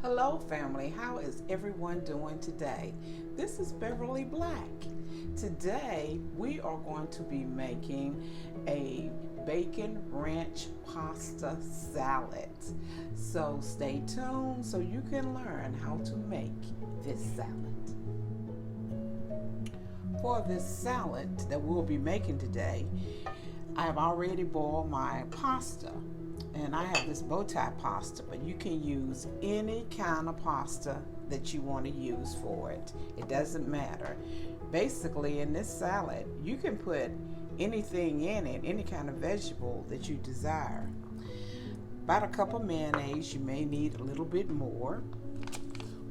Hello family, how is everyone doing today? This is Beverly Black. Today we are going to be making a bacon ranch pasta salad. So stay tuned so you can learn how to make this salad. For this salad that we'll be making today, I have already boiled my pasta. And I have this bow tie pasta, but you can use any kind of pasta that you want to use for it. It doesn't matter. Basically, in this salad, you can put anything in it, any kind of vegetable that you desire. About a cup of mayonnaise, you may need a little bit more.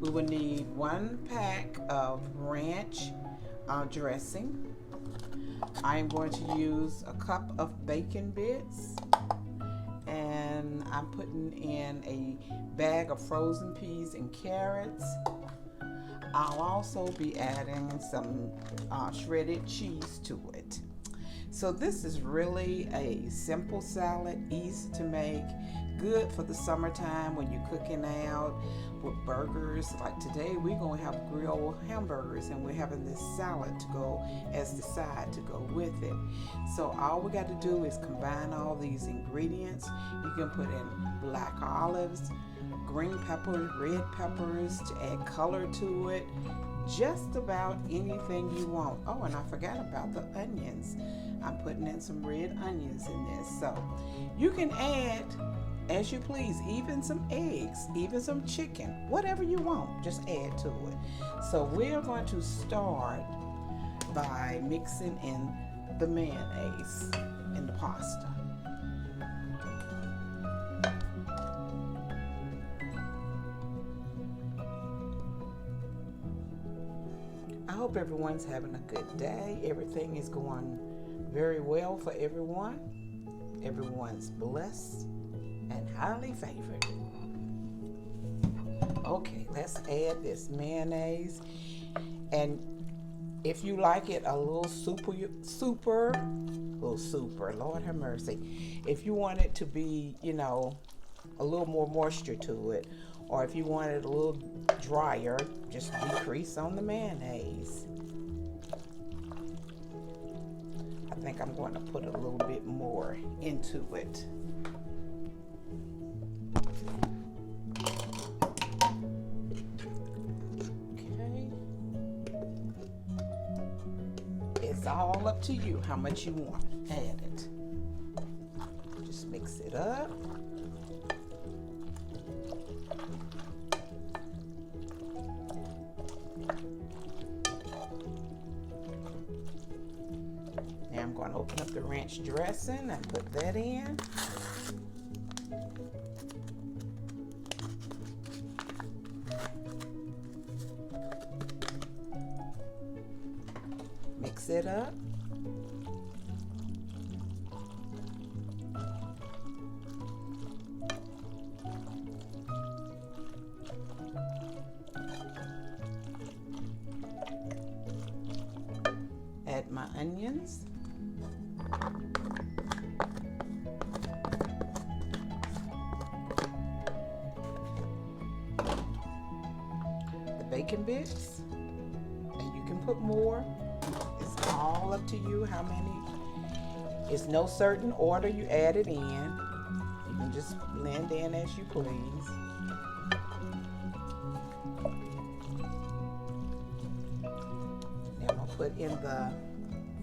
We will need 1 pack of ranch dressing. I'm going to use a cup of bacon bits. And I'm putting in a bag of frozen peas and carrots. I'll also be adding some shredded cheese to it. So this is really a simple salad, easy to make, good for the summertime when you're cooking out with burgers. Like today we're going to have grilled hamburgers and we're having this salad to go as the side to go with it. So all we got to do is combine all these ingredients. You can put in black olives, green peppers, red peppers to add color to it. Just about anything you want. Oh, and I forgot about the onions. I'm putting in some red onions in this. So you can add as you please, even some eggs, even some chicken, whatever you want, just add to it. So we're going to start by mixing in the mayonnaise in the pasta. I hope everyone's having a good day. Everything is going very well for everyone. Everyone's blessed and highly favored. Okay, let's add this mayonnaise. And if you like it a little super, Lord have mercy. If you want it to be, a little more moisture to it, or if you want it a little drier, just decrease on the mayonnaise. I think I'm going to put a little bit more into it. It's all up to you how much you want. Add it. Just mix it up. Now I'm going to open up the ranch dressing and put that in. Mix it up. Add my onions. The bacon bits. And you can put more. It's all up to you how many. It's no certain order you add it in. You can just blend in as you please. Now I'm going to put in the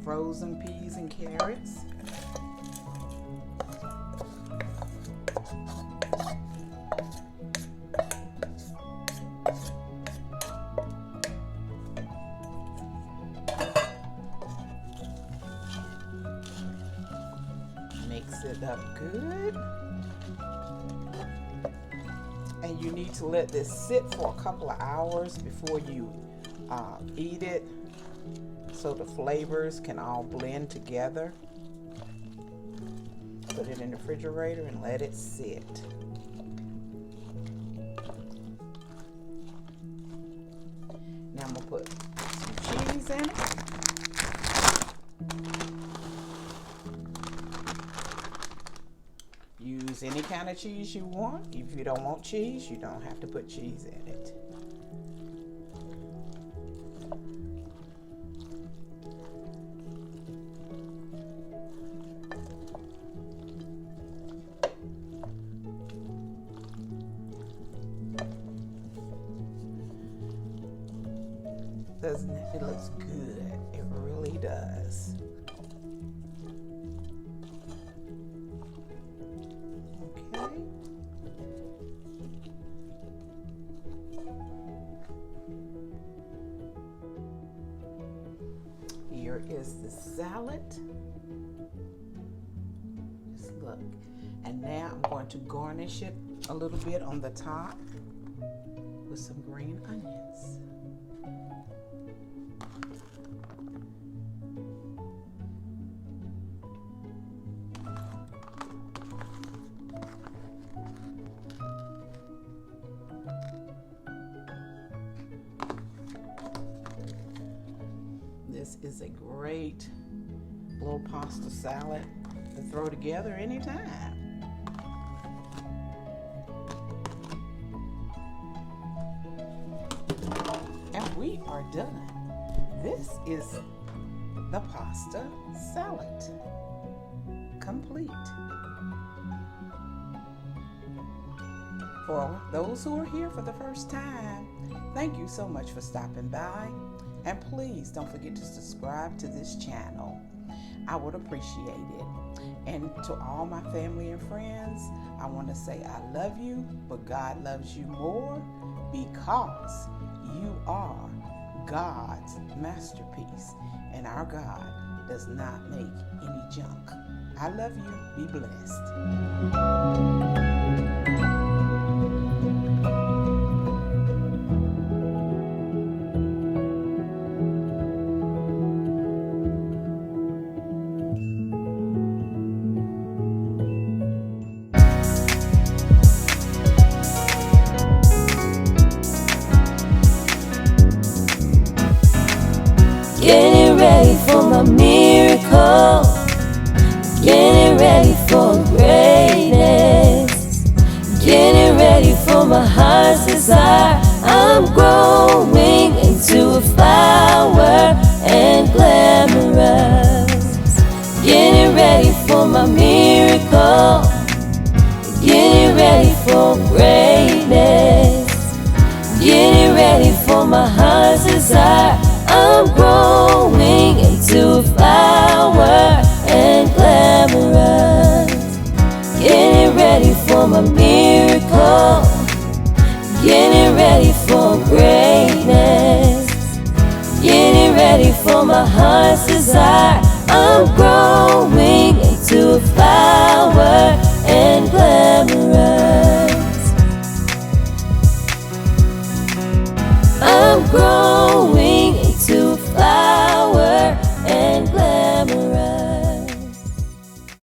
frozen peas and carrots. Mix it up good. And you need to let this sit for a couple of hours before you eat it, so the flavors can all blend together. Put it in the refrigerator and let it sit. Now I'm going to put some cheese in it. Use use any kind of cheese you want. If you don't want cheese, you don't have to put cheese in it. Doesn't it? It looks good. It really does. Okay. Here is the salad. Just look. And now I'm going to garnish it a little bit on the top with some green onions. This is a great little pasta salad to throw together anytime. And we are done. This is the pasta salad, complete. For those who are here for the first time, thank you so much for stopping by. And please don't forget to subscribe to this channel. I would appreciate it. And to all my family and friends, I want to say I love you, but God loves you more because you are God's masterpiece. And our God does not make any junk. I love you. Be blessed. Getting ready for my miracle, getting ready for greatness, getting ready for my heart's desire. I'm growing into a flower and glamorous. Getting ready for my miracle, getting ready for greatness, getting ready for my heart's desire. I'm growing into a flower and glamorous. Getting ready for my miracle, getting ready for greatness, getting ready for my heart's desire. I'm growing into a flower